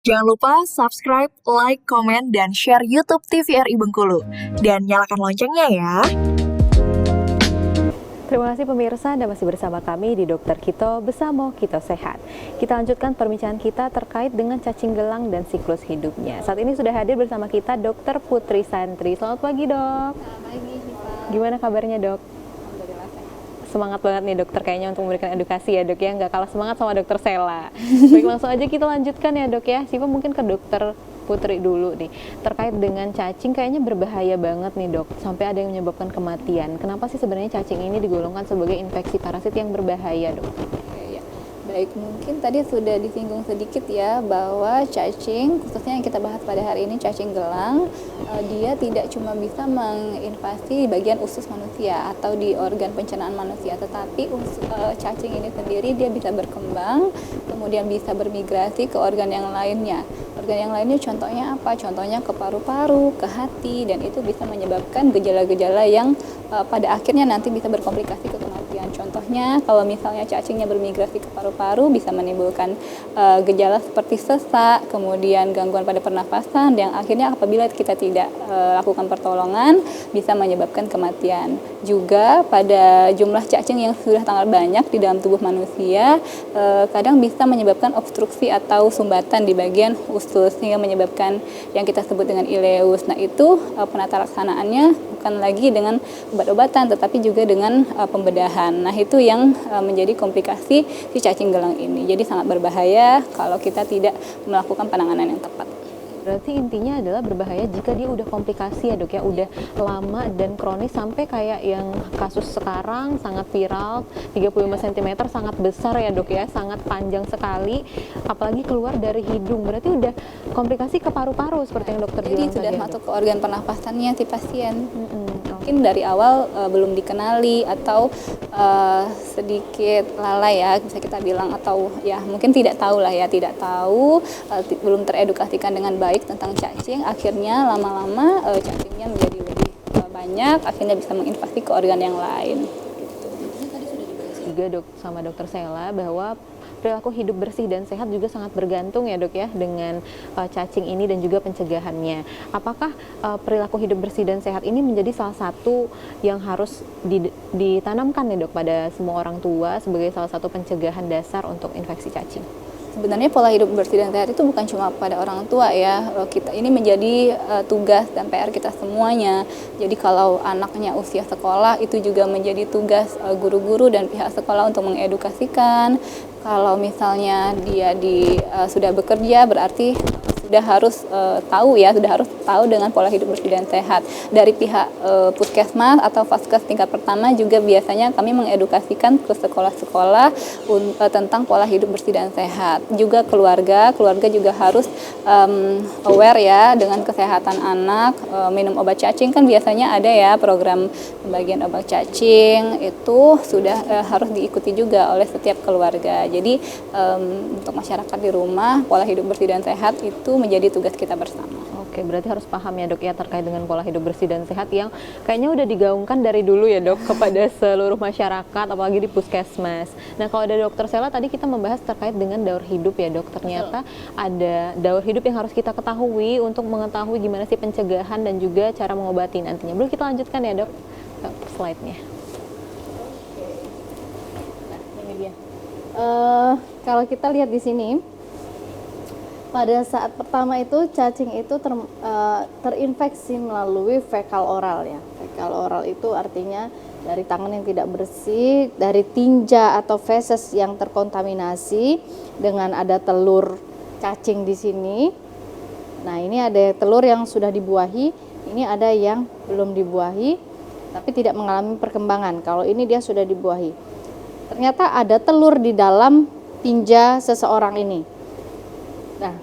Jangan lupa subscribe, like, komen, dan share YouTube TVRI Bengkulu. Dan nyalakan loncengnya ya. Terima kasih pemirsa, Anda masih bersama kami di Dokter Kito Besamo Kito Sehat. Kita lanjutkan perbincangan kita terkait dengan cacing gelang dan siklus hidupnya. Saat ini sudah hadir bersama kita Dokter Putri Santri. Selamat pagi, Dok. Selamat pagi, Syifa. Gimana kabarnya, Dok? Alhamdulillah sehat. Semangat banget nih dokter kayaknya untuk memberikan edukasi ya, Dok, ya. Nggak kalah semangat sama Dokter Sela. Baik, langsung aja kita lanjutkan ya, Dok, ya. Syifa mungkin ke Dokter Putri dulu nih, terkait dengan cacing kayaknya berbahaya banget nih, Dok, sampai ada yang menyebabkan kematian. Kenapa sih sebenarnya cacing ini digolongkan sebagai infeksi parasit yang berbahaya, Dok? Oke, ya. Baik, mungkin tadi sudah disinggung sedikit ya bahwa cacing, khususnya yang kita bahas pada hari ini, cacing gelang, dia tidak cuma bisa menginvasi bagian usus manusia atau di organ pencernaan manusia, tetapi cacing ini sendiri dia bisa berkembang, kemudian bisa bermigrasi ke organ yang lainnya. Organ yang lainnya contohnya apa? Contohnya ke paru-paru, ke hati, dan itu bisa menyebabkan gejala-gejala yang pada akhirnya nanti bisa berkomplikasi ke kematian. Contohnya kalau misalnya cacingnya bermigrasi ke paru-paru bisa menimbulkan gejala seperti sesak, kemudian gangguan pada pernafasan, yang akhirnya apabila kita tidak lakukan pertolongan bisa menyebabkan kematian. Juga pada jumlah cacing yang sudah sangat banyak di dalam tubuh manusia, kadang bisa menyebabkan obstruksi atau sumbatan di bagian usus sehingga menyebabkan yang kita sebut dengan ileus. Nah, itu penata laksanaannya bukan lagi dengan obat-obatan tetapi juga dengan pembedahan. Nah, itu yang menjadi komplikasi si cacing gelang ini. Jadi sangat berbahaya kalau kita tidak melakukan penanganan yang tepat. Berarti intinya adalah berbahaya jika dia udah komplikasi ya, Dok, ya, udah lama dan kronis sampai kayak yang kasus sekarang sangat viral, 35 cm, sangat besar ya, Dok, ya, sangat panjang sekali, apalagi keluar dari hidung. Berarti udah komplikasi ke paru-paru seperti yang dokter Jadi bilang sudah tadi ya, masuk Dok? ke organ pernafasannya si pasien. Oke. Mungkin dari awal belum dikenali atau sedikit lalai ya bisa kita bilang, atau ya mungkin tidak tahu lah ya, tidak tahu, belum teredukasikan dengan baik tentang cacing, akhirnya lama-lama cacingnya menjadi lebih banyak, akhirnya bisa menginvasi ke organ yang lain. Juga, Dok, sama dokter Sela bahwa perilaku hidup bersih dan sehat juga sangat bergantung ya, Dok, ya, dengan cacing ini dan juga pencegahannya. Apakah perilaku hidup bersih dan sehat ini menjadi salah satu yang harus ditanamkan ya, Dok, pada semua orang tua sebagai salah satu pencegahan dasar untuk infeksi cacing? Sebenarnya pola hidup bersih dan sehat itu bukan cuma pada orang tua ya, kita ini menjadi tugas dan PR kita semuanya. Jadi kalau anaknya usia sekolah itu juga menjadi tugas guru-guru dan pihak sekolah untuk mengedukasikan. Kalau misalnya dia sudah bekerja berarti sudah harus tahu ya, sudah harus tahu dengan pola hidup bersih dan sehat. Dari pihak puskesmas atau vaskes tingkat pertama juga biasanya kami mengedukasikan ke sekolah-sekolah tentang pola hidup bersih dan sehat. Juga keluarga juga harus aware ya dengan kesehatan anak. Minum obat cacing kan biasanya ada ya program pembagian obat cacing, itu sudah harus diikuti juga oleh setiap keluarga. Jadi untuk masyarakat di rumah pola hidup bersih dan sehat itu menjadi tugas kita bersama. Oke, berarti harus paham ya, Dok, ya, terkait dengan pola hidup bersih dan sehat yang kayaknya udah digaungkan dari dulu ya, Dok, kepada seluruh masyarakat, apalagi di puskesmas. Nah, kalau ada dokter Sela tadi kita membahas terkait dengan daur hidup ya, Dok. Ternyata ada daur hidup yang harus kita ketahui untuk mengetahui gimana sih pencegahan dan juga cara mengobati nantinya. Boleh kita lanjutkan ya, Dok, slide-nya. Nah, ini dia. Kalau kita lihat di sini, pada saat pertama itu cacing itu terinfeksi melalui fekal oral ya. Fekal oral itu artinya dari tangan yang tidak bersih, dari tinja atau feses yang terkontaminasi dengan ada telur cacing di sini. Nah, ini ada telur yang sudah dibuahi, ini ada yang belum dibuahi tapi tidak mengalami perkembangan. Kalau ini dia sudah dibuahi. Ternyata ada telur di dalam tinja seseorang ini. Nah,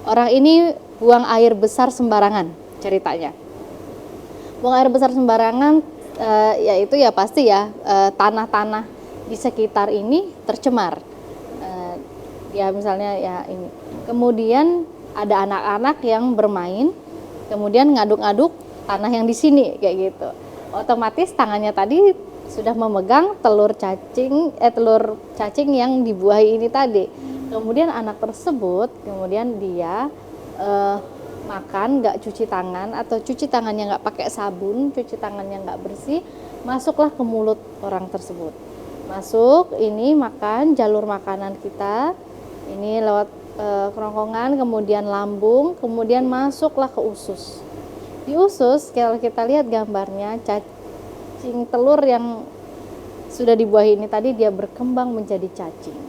orang ini buang air besar sembarangan ceritanya. Buang air besar sembarangan, yaitu ya pasti ya tanah-tanah di sekitar ini tercemar. Ya misalnya ya ini. Kemudian ada anak-anak yang bermain, kemudian ngaduk-ngaduk tanah yang di sini kayak gitu. Otomatis tangannya tadi sudah memegang telur cacing yang dibuahi ini tadi. Kemudian anak tersebut, kemudian dia makan nggak cuci tangan atau cuci tangannya nggak pakai sabun, cuci tangannya nggak bersih, masuklah ke mulut orang tersebut. Masuk, ini makan jalur makanan kita, ini lewat kerongkongan, kemudian lambung, kemudian masuklah ke usus. Di usus, kalau kita lihat gambarnya, cacing telur yang sudah dibuahi ini tadi dia berkembang menjadi cacing.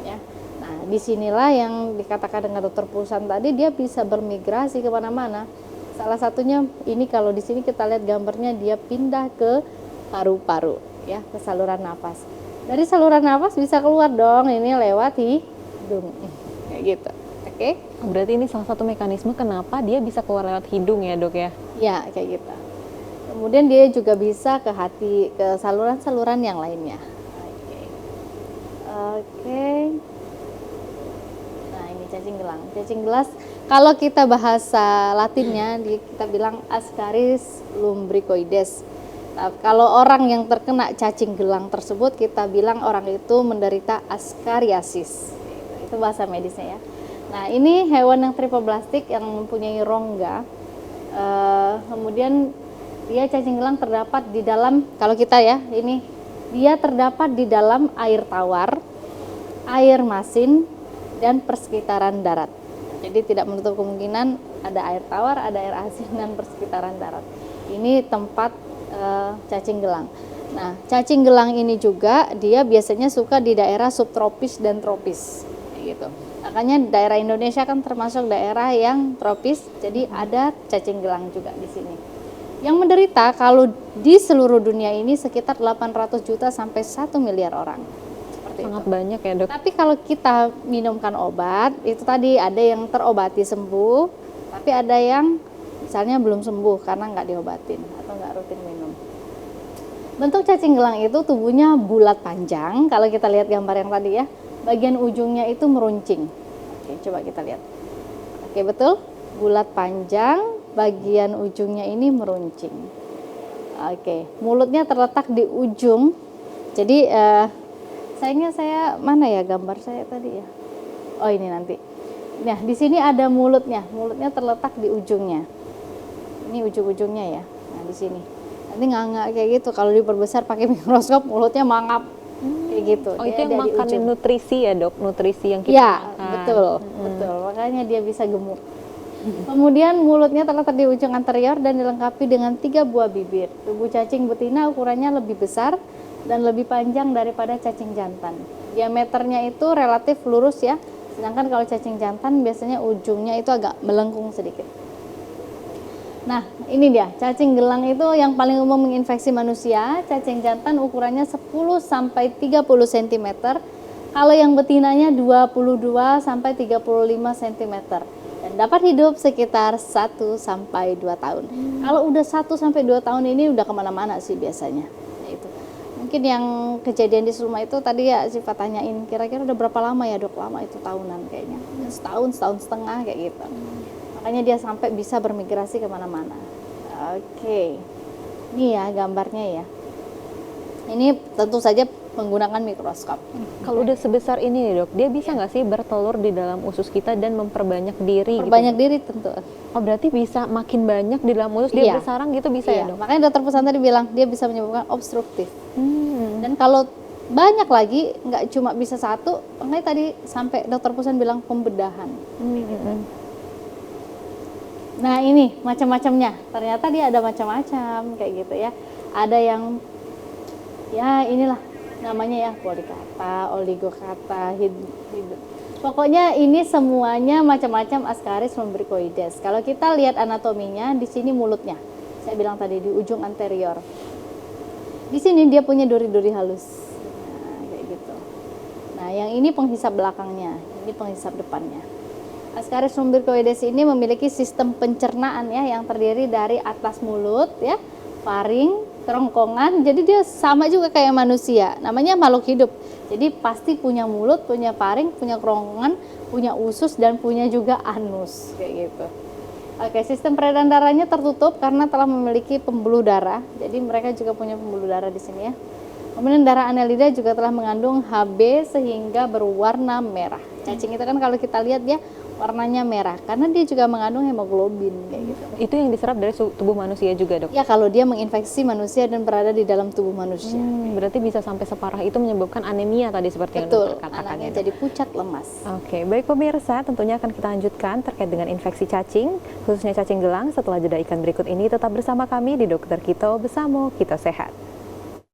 Ya. Nah, disinilah yang dikatakan dengan dokter Pulsan tadi, dia bisa bermigrasi kemana-mana. Salah satunya ini kalau di sini kita lihat gambarnya, dia pindah ke paru-paru, ya, ke saluran nafas. Dari saluran nafas bisa keluar dong, ini lewat hidung, kayak gitu. Oke? Berarti ini salah satu mekanisme kenapa dia bisa keluar lewat hidung ya, Dok ya? Ya, kayak gitu. Kemudian dia juga bisa ke hati, ke saluran-saluran yang lainnya. Oke. Oke. Nah, ini cacing gelang. Cacing gelas, kalau kita bahasa Latinnya, kita bilang Ascaris lumbricoides. Nah, kalau orang yang terkena cacing gelang tersebut, kita bilang orang itu menderita askariasis. Itu bahasa medisnya ya. Nah, ini hewan yang tripoblastik yang mempunyai rongga. Kemudian dia cacing gelang terdapat di dalam, kalau kita ya, ini dia terdapat di dalam air tawar, air masin, dan persekitaran darat. Jadi tidak menutup kemungkinan ada air tawar, ada air asin, dan persekitaran darat. Ini tempat cacing gelang. Nah, cacing gelang ini juga dia biasanya suka di daerah subtropis dan tropis, gitu. Makanya daerah Indonesia kan termasuk daerah yang tropis, jadi ada cacing gelang juga di sini. Yang menderita kalau di seluruh dunia ini sekitar 800 juta sampai 1 miliar orang. Seperti Sangat itu. banyak ya, Dok. Tapi kalau kita minumkan obat, itu tadi ada yang terobati sembuh, tapi ada yang misalnya belum sembuh karena nggak diobatin atau nggak rutin minum. Bentuk cacing gelang itu tubuhnya bulat panjang, kalau kita lihat gambar yang tadi ya, bagian ujungnya itu meruncing. Oke, coba kita lihat. Oke, betul, bulat panjang, bagian ujungnya ini meruncing. Oke, mulutnya terletak di ujung. Jadi sayangnya saya mana ya gambar saya tadi ya? Oh, ini nanti. Nah, di sini ada mulutnya. Mulutnya terletak di ujungnya. Ini ujung-ujungnya ya. Nah, di sini. Nanti nganga kayak gitu. Kalau diperbesar pakai mikroskop, mulutnya mangap kayak gitu. Oh, Dia itu yang ada di makanin ujung. nutrisi ya, Dok? Nutrisi yang kita Ya, makan. betul, betul. Makanya dia bisa gemuk. Kemudian mulutnya terletak di ujung anterior dan dilengkapi dengan 3 buah bibir. Tubuh cacing betina ukurannya lebih besar dan lebih panjang daripada cacing jantan. Diameternya itu relatif lurus ya. Sedangkan kalau cacing jantan biasanya ujungnya itu agak melengkung sedikit. Nah, ini dia, cacing gelang itu yang paling umum menginfeksi manusia. Cacing jantan ukurannya 10 sampai 30 cm. Kalau yang betinanya 22 sampai 35 cm. Dan dapat hidup sekitar 1 sampai 2 tahun. Kalau udah 1 sampai 2 tahun ini udah kemana-mana sih biasanya. Itu. Mungkin yang kejadian di rumah itu tadi ya Sifat tanyain, kira-kira udah berapa lama ya Dok? Lama itu tahunan kayaknya. Setahun, setahun setengah kayak gitu. Makanya dia sampai bisa bermigrasi kemana-mana. Oke, ini ya gambarnya ya. Ini tentu saja menggunakan mikroskop. Kalau udah sebesar ini nih, Dok, dia bisa nggak sih bertelur di dalam usus kita dan memperbanyak diri? Perbanyak gitu? diri tentu. Oh, berarti bisa makin banyak di dalam usus dia Iya. bersarang gitu bisa ya, Iya, Dok? makanya dokter Pusan tadi bilang dia bisa menyebabkan obstruktif. Dan kalau banyak lagi, nggak cuma bisa satu, makanya tadi sampai dokter Pusan bilang pembedahan. Nah, ini macam-macamnya. Ternyata dia ada macam-macam kayak gitu ya. Ada yang ya inilah namanya ya polikata, oligokata, pokoknya ini semuanya macam-macam Ascaris lumbricoides. Kalau kita lihat anatominya, di sini mulutnya. Saya bilang tadi di ujung anterior. Di sini dia punya duri-duri halus. Nah, kayak gitu. Nah, yang ini penghisap belakangnya, ini penghisap depannya. Ascaris lumbricoides ini memiliki sistem pencernaan ya yang terdiri dari atas mulut ya, faring, kerongkongan. Jadi dia sama juga kayak manusia. Namanya makhluk hidup. Jadi pasti punya mulut, punya faring, punya kerongkongan, punya usus dan punya juga anus kayak gitu. Oke, sistem peredaran darahnya tertutup karena telah memiliki pembuluh darah. Jadi mereka juga punya pembuluh darah di sini ya. Kemudian darah Annelida juga telah mengandung Hb sehingga berwarna merah. Cacing itu kan kalau kita lihat dia warnanya merah karena dia juga mengandung hemoglobin kayak gitu. Itu yang diserap dari tubuh manusia juga, Dok? Ya, kalau dia menginfeksi manusia dan berada di dalam tubuh manusia. Berarti bisa sampai separah itu menyebabkan anemia tadi seperti yang Betul, dokter katakan anaknya ya, Dok? jadi pucat lemas. Oke, baik pemirsa, tentunya akan kita lanjutkan terkait dengan infeksi cacing, khususnya cacing gelang setelah jeda ikan berikut ini. Tetap bersama kami di Dokter Kito, bersama Kito Sehat.